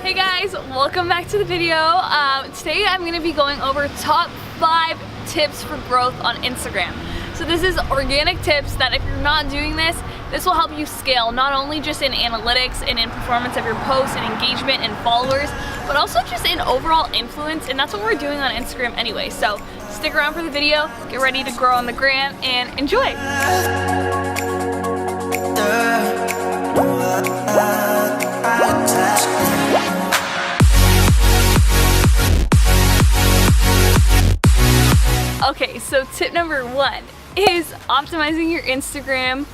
Hey guys, welcome back to the video. Today I'm going to be going over top 5 tips for growth on Instagram. So this is organic tips that if you're not doing this will help you scale not only just in analytics and in performance of your posts and engagement and followers, but also just in overall influence, and that's what we're doing on Instagram anyway. So stick around for the video, get ready to grow on the gram, and enjoy. Okay, so tip number 1 is optimizing your Instagram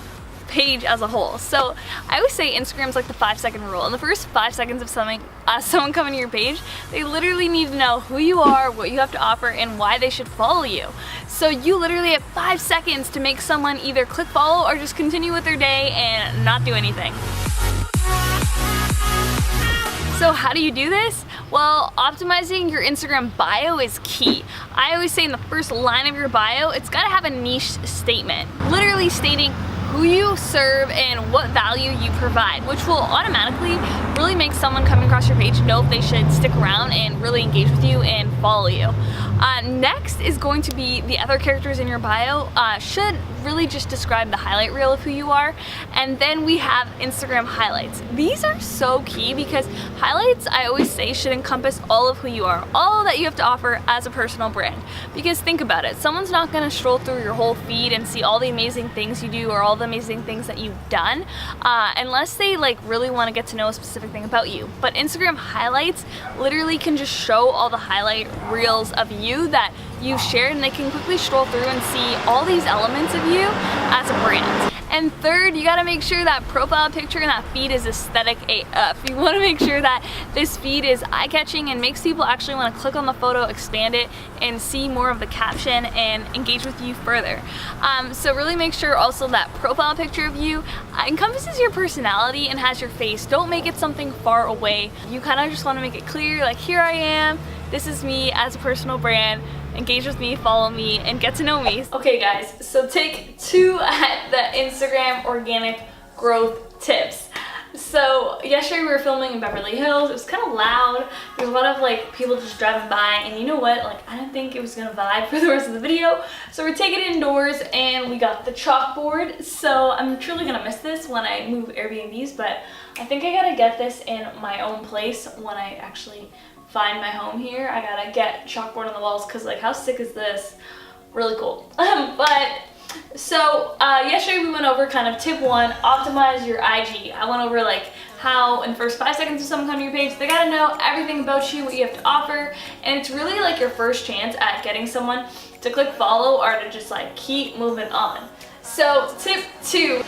page as a whole. So I always say Instagram's like the 5-second rule. In the first 5 seconds of someone coming to your page, they literally need to know who you are, what you have to offer, and why they should follow you. So you literally have 5 seconds to make someone either click follow or just continue with their day and not do anything. So how do you do this? Well, optimizing your Instagram bio is key. I always say in the first line of your bio, it's gotta have a niche statement, literally stating who you serve and what value you provide, which will automatically really make someone coming across your page know if they should stick around and really engage with you and follow you. Next is going to be the other characters in your bio should really just describe the highlight reel of who you are. And then we have Instagram highlights. These are so key because highlights, I always say, should encompass all of who you are, all that you have to offer as a personal brand. Because think about it, someone's not gonna stroll through your whole feed and see all the amazing things you do or all the amazing things that you've done unless they really want to get to know a specific thing about you. But Instagram highlights literally can just show all the highlight reels of you that you've shared, and they can quickly stroll through and see all these elements of you as a brand. And third, you gotta make sure that profile picture and that feed is aesthetic AF. You wanna make sure that this feed is eye-catching and makes people actually wanna click on the photo, expand it, and see more of the caption and engage with you further. So really make sure also that profile picture of you encompasses your personality and has your face. Don't make it something far away. You kinda just wanna make it clear, like, here I am, this is me as a personal brand. Engage with me, follow me, and get to know me. Okay guys, so take 2 at the Instagram organic growth tips. So yesterday we were filming in Beverly Hills. It was kind of loud. There's a lot of people just driving by, and you know what? I didn't think it was gonna vibe for the rest of the video. So we're taking it indoors, and we got the chalkboard. So I'm truly gonna miss this when I move Airbnbs, but I think I gotta get this in my own place when I actually find my home here. I gotta get chalkboard on the walls because how sick is this? Really cool. So yesterday we went over kind of tip 1, optimize your IG. I went over how in the first 5 seconds of someone coming to your page, they gotta know everything about you, what you have to offer, and it's really your first chance at getting someone to click follow or to just keep moving on. So tip 2,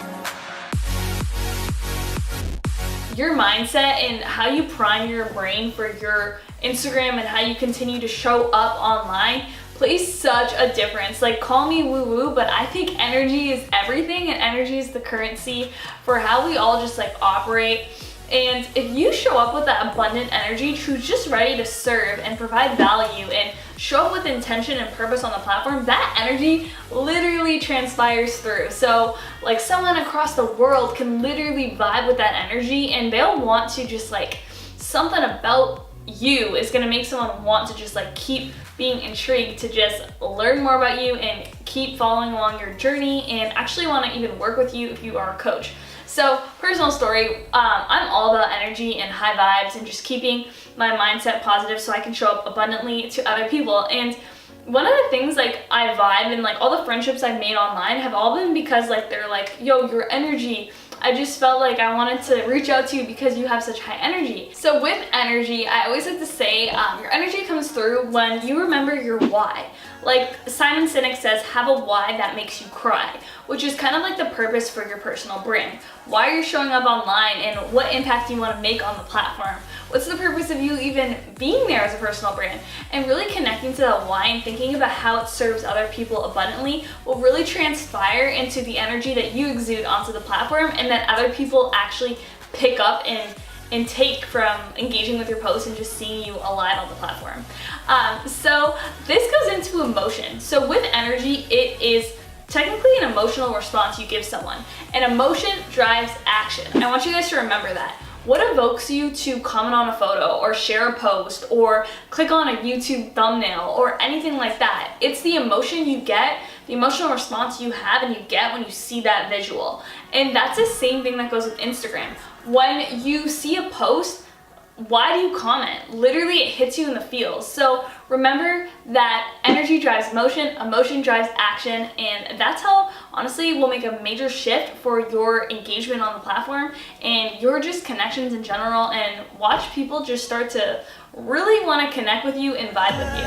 your mindset and how you prime your brain for your Instagram and how you continue to show up online plays such a difference. Call me woo-woo, but I think energy is everything, and energy is the currency for how we all just operate. And if you show up with that abundant energy, who's just ready to serve and provide value and show up with intention and purpose on the platform, that energy literally transpires through. So someone across the world can literally vibe with that energy, and they'll want to just something about you is gonna make someone want to just keep being intrigued to just learn more about you and keep following along your journey and actually want to even work with you if you are a coach. So personal story, I'm all about energy and high vibes and just keeping my mindset positive so I can show up abundantly to other people. And one of the things I vibe and all the friendships I've made online have all been because they're yo, your energy, I just felt I wanted to reach out to you because you have such high energy. So with energy, I always like to say your energy comes through when you remember your why. Simon Sinek says, have a why that makes you cry, which is kind of the purpose for your personal brand. Why are you showing up online and what impact do you want to make on the platform? What's the purpose of you even being there as a personal brand? And really connecting to that why and thinking about how it serves other people abundantly will really transpire into the energy that you exude onto the platform, and that other people actually pick up and take from engaging with your posts and just seeing you alive on the platform. So this goes into emotion. So with energy, it is technically an emotional response you give someone. And emotion drives action. I want you guys to remember that. what evokes you to comment on a photo or share a post or click on a YouTube thumbnail or anything like that. It's the emotion you get, the emotional response you have and you get when you see that visual. And that's the same thing that goes with Instagram. When you see a post, why do you comment? Literally, it hits you in the feels. So remember that energy drives emotion, emotion drives action, and that's how, honestly, will make a major shift for your engagement on the platform and your just connections in general, and watch people just start to really want to connect with you and vibe with you.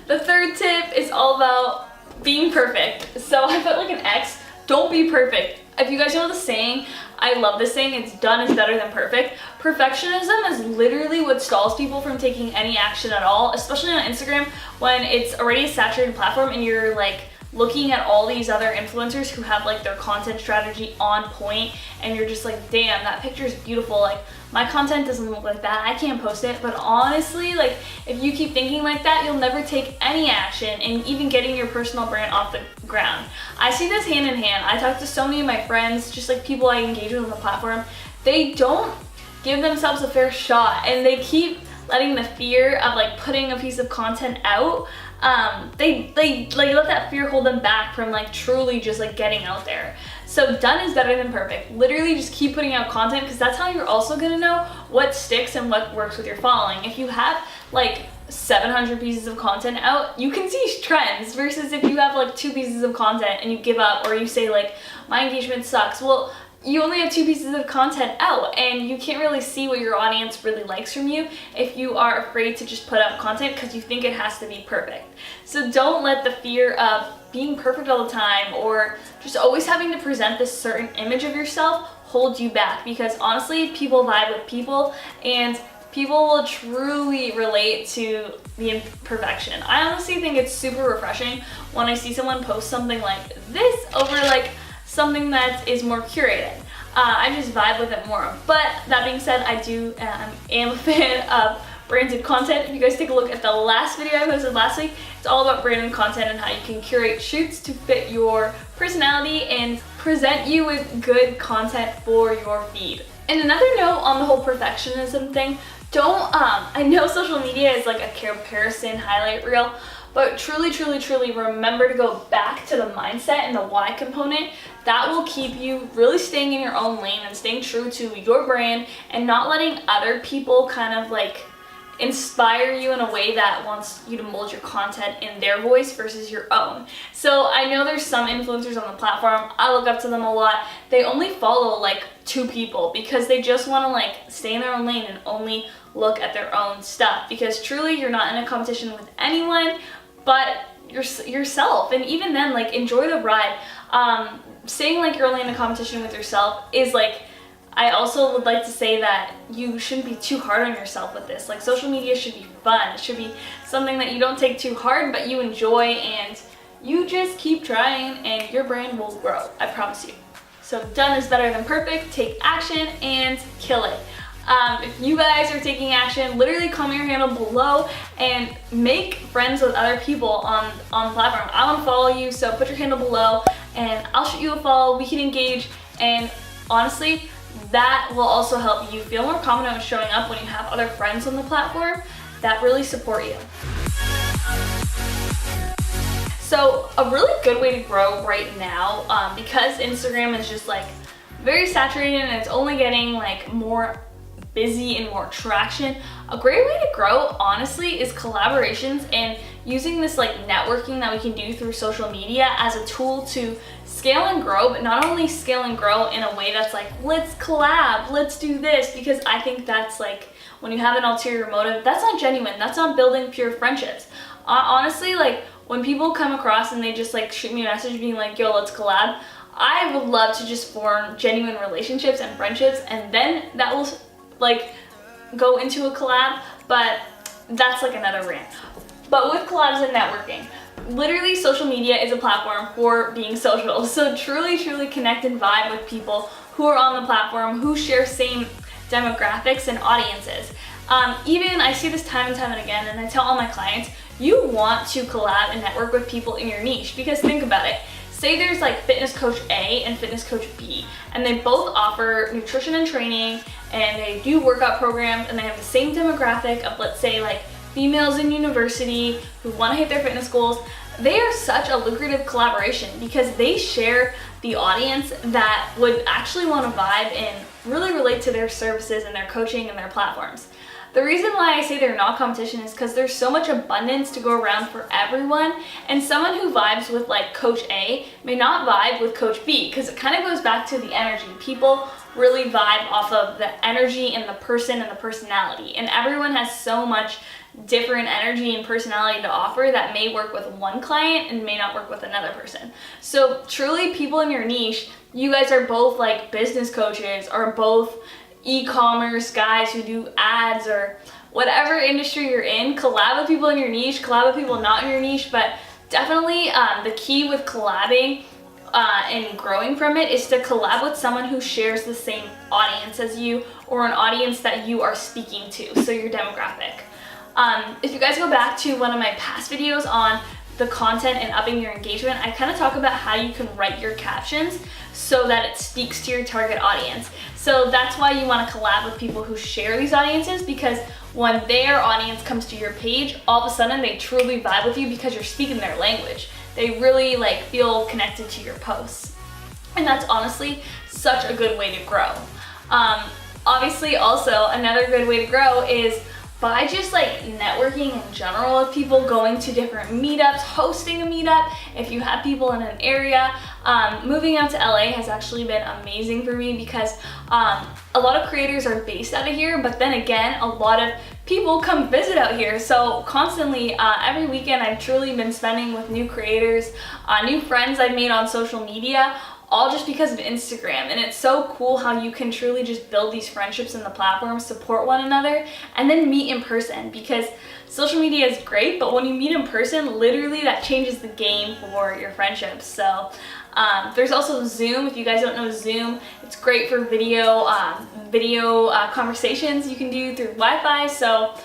The third tip is all about being perfect. So I put like an X, don't be perfect. If you guys know the saying, I love this saying, it's done is better than perfect. Perfectionism is literally what stalls people from taking any action at all, especially on Instagram when it's already a saturated platform and you're like looking at all these other influencers who have like their content strategy on point, and you're just like, damn, that picture is beautiful. Like, my content doesn't look like that, I can't post it. But honestly, like, if you keep thinking like that, you'll never take any action in even getting your personal brand off the ground. I see this hand in hand. I talk to so many of my friends, just like people I engage with on the platform. They don't give themselves a fair shot, and they keep letting the fear of like putting a piece of content out, they like let that fear hold them back from like truly just like getting out there. So done is better than perfect. Literally just keep putting out content, because that's how you're also gonna know what sticks and what works with your following. If you have like 700 pieces of content out, you can see trends, versus if you have like 2 pieces of content and you give up, or you say like, my engagement sucks. Well, you only have 2 pieces of content out, and you can't really see what your audience really likes from you if you are afraid to just put out content because you think it has to be perfect. So don't let the fear of being perfect all the time, or just always having to present this certain image of yourself, hold you back, because honestly, people vibe with people, and people will truly relate to the imperfection. I honestly think it's super refreshing when I see someone post something like this over like something that is more curated. I just vibe with it more. But that being said, I am a fan of branded content. If you guys take a look at the last video I posted last week, it's all about branded content and how you can curate shoots to fit your personality and present you with good content for your feed. And another note on the whole perfectionism thing, I know social media is like a comparison highlight reel, but truly, truly, truly remember to go back to the mindset and the why component. That will keep you really staying in your own lane and staying true to your brand, and not letting other people kind of like inspire you in a way that wants you to mold your content in their voice versus your own. So I know there's some influencers on the platform, I look up to them a lot. They only follow like 2 people because they just want to like stay in their own lane and only look at their own stuff, because truly you're not in a competition with anyone but yourself. And even then, like, enjoy the ride. Saying like you're only in a competition with yourself is like, I also would like to say that you shouldn't be too hard on yourself with this. Like, social media should be fun. It should be something that you don't take too hard, but you enjoy, and you just keep trying and your brand will grow, I promise you. So done is better than perfect. Take action and kill it. If you guys are taking action, literally comment your handle below and make friends with other people on the platform. I want to follow you, so put your handle below and I'll shoot you a follow. We can engage, and honestly, that will also help you feel more confident with showing up when you have other friends on the platform that really support you. So a really good way to grow right now, because Instagram is just like very saturated and it's only getting like more busy and more traction, a great way to grow honestly is collaborations, and using this like networking that we can do through social media as a tool to scale and grow. But not only scale and grow in a way that's like, let's collab, let's do this, because I think that's like, when you have an ulterior motive, that's not genuine, that's not building pure friendships. Honestly, like when people come across and they just like shoot me a message being like, yo, let's collab, I would love to just form genuine relationships and friendships, and then that will like go into a collab, but that's like another rant. But with collabs and networking, literally social media is a platform for being social. So truly, truly connect and vibe with people who are on the platform, who share same demographics and audiences. Even I see this time and time and again, and I tell all my clients, you want to collab and network with people in your niche, because think about it. say there's like fitness coach A and fitness coach B, and they both offer nutrition and training, and they do workout programs, and they have the same demographic of, let's say, like females in university who want to hit their fitness goals. They are such a lucrative collaboration because they share the audience that would actually want to vibe and really relate to their services and their coaching and their platforms. The reason why I say they're not competition is because there's so much abundance to go around for everyone, and someone who vibes with like Coach A may not vibe with Coach B, because it kind of goes back to the energy. People really vibe off of the energy and the person and the personality, and everyone has so much different energy and personality to offer that may work with one client and may not work with another person. So truly, people in your niche, you guys are both like business coaches or both e-commerce guys who do ads or whatever industry you're in, collab with people in your niche, collab with people not in your niche. But definitely the key with collabing and growing from it is to collab with someone who shares the same audience as you, or an audience that you are speaking to, so your demographic. If you guys go back to one of my past videos on the content and upping your engagement, I kind of talk about how you can write your captions so that it speaks to your target audience. So that's why you want to collab with people who share these audiences, because when their audience comes to your page, all of a sudden they truly vibe with you because you're speaking their language. They really like feel connected to your posts. And that's honestly such a good way to grow. Obviously also another good way to grow is by just like networking in general with people, going to different meetups, hosting a meetup. If you have people in an area, moving out to LA has actually been amazing for me because a lot of creators are based out of here, but then again, a lot of people come visit out here. So constantly, every weekend, I've truly been spending with new creators, new friends I've made on social media, all just because of Instagram. And it's so cool how you can truly just build these friendships in the platform, support one another, and then meet in person, because social media is great, but when you meet in person, literally that changes the game for your friendships. So there's also Zoom. If you guys don't know Zoom, it's great for video conversations you can do through Wi-Fi. So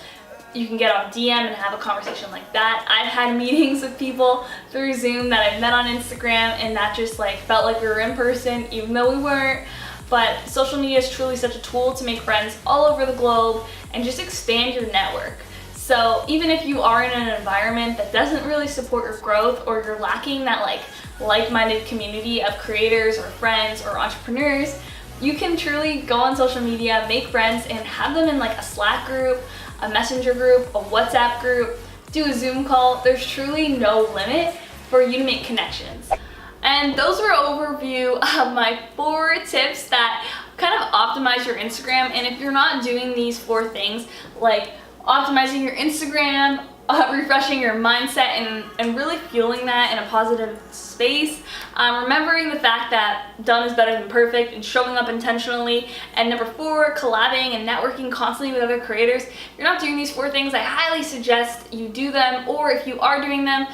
you can get on DM and have a conversation like that. I've had meetings with people through Zoom that I've met on Instagram, and that just like felt like we were in person even though we weren't. But social media is truly such a tool to make friends all over the globe and just expand your network. So even if you are in an environment that doesn't really support your growth, or you're lacking that like-minded community of creators or friends or entrepreneurs, you can truly go on social media, make friends, and have them in like a Slack group, a Messenger group, a WhatsApp group, do a Zoom call. There's truly no limit for you to make connections. And those were an overview of my 4 tips that kind of optimize your Instagram. And if you're not doing these 4 things, like optimizing your Instagram, refreshing your mindset, and really fueling that in a positive space, remembering the fact that done is better than perfect, and showing up intentionally, and number 4, collabing and networking constantly with other creators. If you're not doing these 4 things, I highly suggest you do them, or if you are doing them,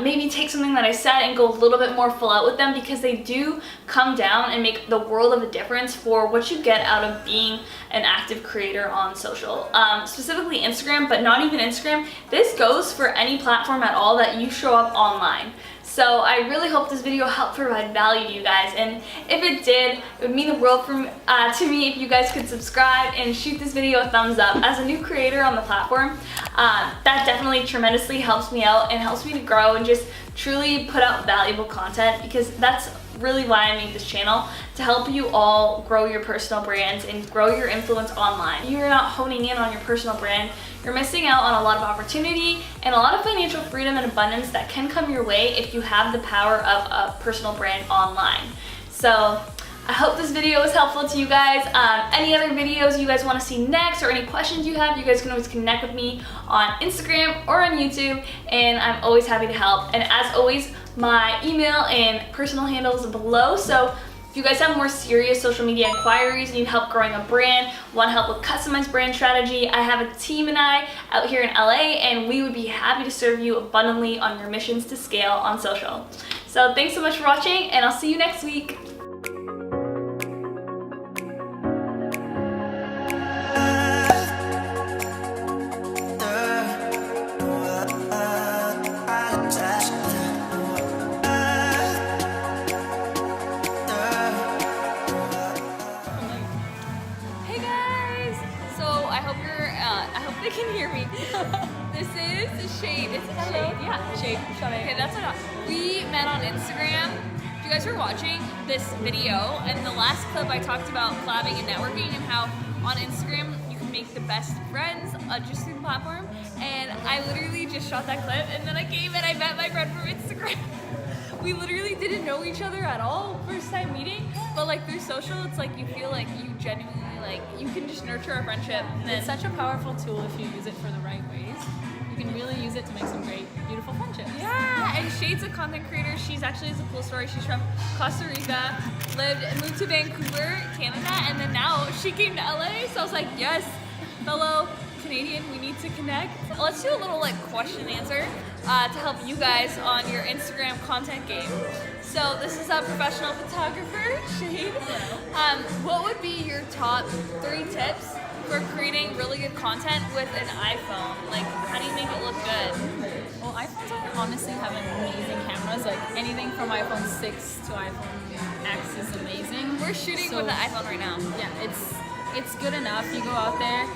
maybe take something that I said and go a little bit more full out with them, because they do come down and make the world of a difference for what you get out of being an active creator on social. Specifically Instagram, but not even Instagram. This goes for any platform at all that you show up online. So I really hope this video helped provide value to you guys, and if it did, it would mean the world to me if you guys could subscribe and shoot this video a thumbs up. As a new creator on the platform, that definitely tremendously helps me out and helps me to grow and just truly put out valuable content, because that's really why I made this channel, to help you all grow your personal brands and grow your influence online. You're not honing in on your personal brand, you're missing out on a lot of opportunity and a lot of financial freedom and abundance that can come your way if you have the power of a personal brand online. So I hope this video was helpful to you guys. Any other videos you guys want to see next, or any questions you have, you guys can always connect with me on Instagram or on YouTube, and I'm always happy to help. And as always, my email and personal handles below. So if you guys have more serious social media inquiries, need help growing a brand, want help with customized brand strategy, I have a team and I out here in LA, and we would be happy to serve you abundantly on your missions to scale on social. So thanks so much for watching, and I'll see you next week. I hope I hope they can hear me. This is Shade. It's Shade. Yeah, Shade. Okay, that's what we met on Instagram. If you guys were watching this video, and the last clip I talked about collabing and networking and how on Instagram you can make the best friends just through the platform. And I literally just shot that clip, and then I came and I met my friend from Instagram. We literally didn't know each other at all first time meeting, but like through social, it's like you feel like you genuinely like you can just nurture a friendship. And it's such a powerful tool if you use it for the right ways. You can really use it to make some great, beautiful friendships. Yeah, and Shade's a content creator. She's actually, it's a cool story. She's from Costa Rica, moved to Vancouver, Canada, and then now she came to LA. So I was like, yes, fellow Canadian, we need to connect. Let's do a little like question and answer to help you guys on your Instagram content game. So this is a professional photographer, Shade. What would be your top 3 tips for creating really good content with an iPhone? Like, how do you make it look good? Well, iPhones honestly have amazing cameras. Like anything from iPhone 6 to iPhone X is amazing. We're shooting with the iPhone right now. Yeah, it's good enough. You go out there.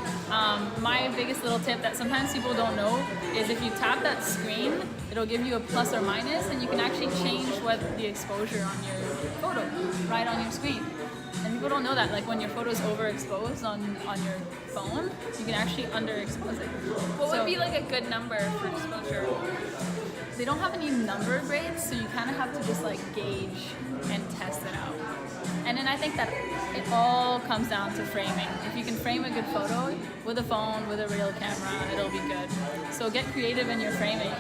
My biggest little tip that sometimes people don't know is if you tap that screen, it'll give you a plus or minus, and you can actually change what the exposure on your photo right on your screen. And people don't know that, like when your photo is overexposed on your phone, you can actually underexpose it. What would be like a good number for exposure? They don't have any number grades, so you kind of have to just like gauge and test it out. And then I think that it all comes down to framing. If you can frame a good photo with a phone, with a real camera, it'll be good. So get creative in your framing.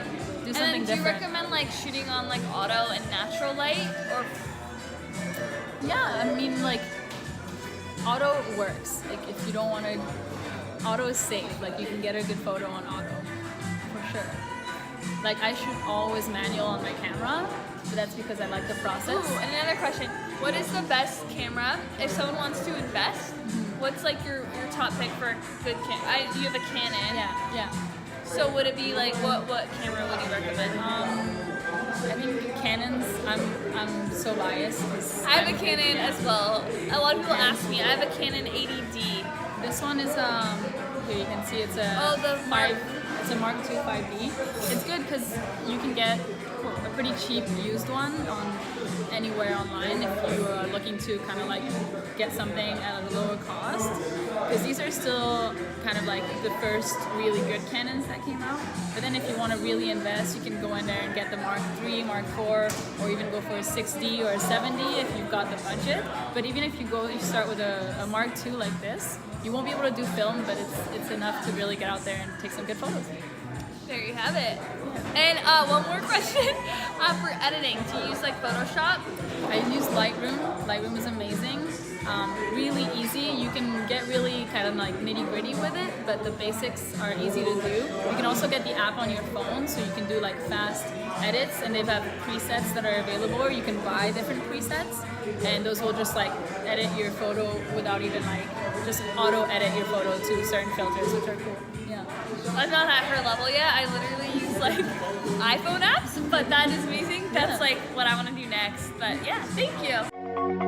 Do something different. Do you recommend like shooting on like auto and natural light, or? Yeah, I mean like auto works. Like if you don't want to, auto is safe. Like you can get a good photo on auto, for sure. Like I shoot always manual on my camera, but that's because I like the process. Ooh, and another question. What is the best camera if someone wants to invest? What's like your top pick for a good camera? You have a Canon. Yeah. So would it be like what camera would you recommend? I think Canons. I'm so biased. I have a Canon as well. A lot of people ask me. I have a Canon 80D. This one is here you can see it's a It's a Mark II 5D. It's good because you can get a pretty cheap used one on anywhere online if you are looking to kind of like get something at a lower cost. Because these are still kind of like the first really good Canons that came out. But then if you want to really invest, you can go in there and get the Mark III, Mark IV, or even go for a 6D or a 7D if you've got the budget. But even if you start with a Mark II like this, you won't be able to do film, but it's enough to really get out there and take some good photos. There you have it. And one more question for editing. Do you use like Photoshop? I use Lightroom. Lightroom is amazing. Really easy. You can get really kind of like nitty-gritty with it, but the basics are easy to do. You can also get the app on your phone, so you can do like fast edits, and they have presets that are available, or you can buy different presets, and those will just like edit your photo without even like just auto edit your photo to certain filters, which are cool. Yeah. I'm not at her level yet. I literally use like iPhone apps, but that is amazing. That's like what I want to do next. But yeah, thank you.